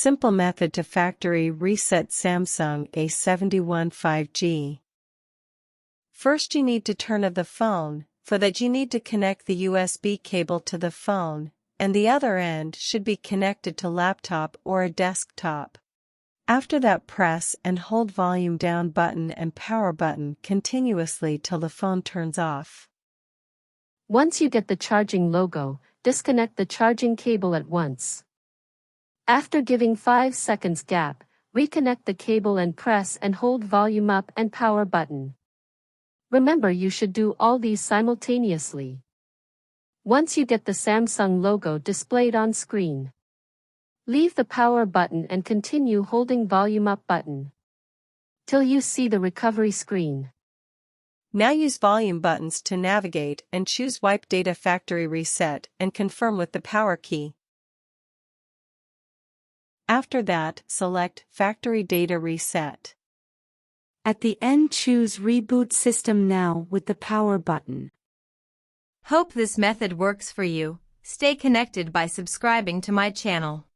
Simple method to factory reset Samsung A71 5G. First you need to turn off the phone. For that you need to connect the USB cable to the phone, and the other end should be connected to laptop or a desktop. After that, press and hold volume down button and power button continuously till the phone turns off. Once you get the charging logo, disconnect the charging cable at once. After giving 5 seconds gap, reconnect the cable and press and hold volume up and power button. Remember, you should do all these simultaneously. Once you get the Samsung logo displayed on screen, leave the power button and continue holding volume up button till you see the recovery screen. Now use volume buttons to navigate and choose Wipe Data Factory Reset and confirm with the power key. After that, select Factory Data Reset. At the end, choose Reboot System Now with the power button. Hope this method works for you. Stay connected by subscribing to my channel.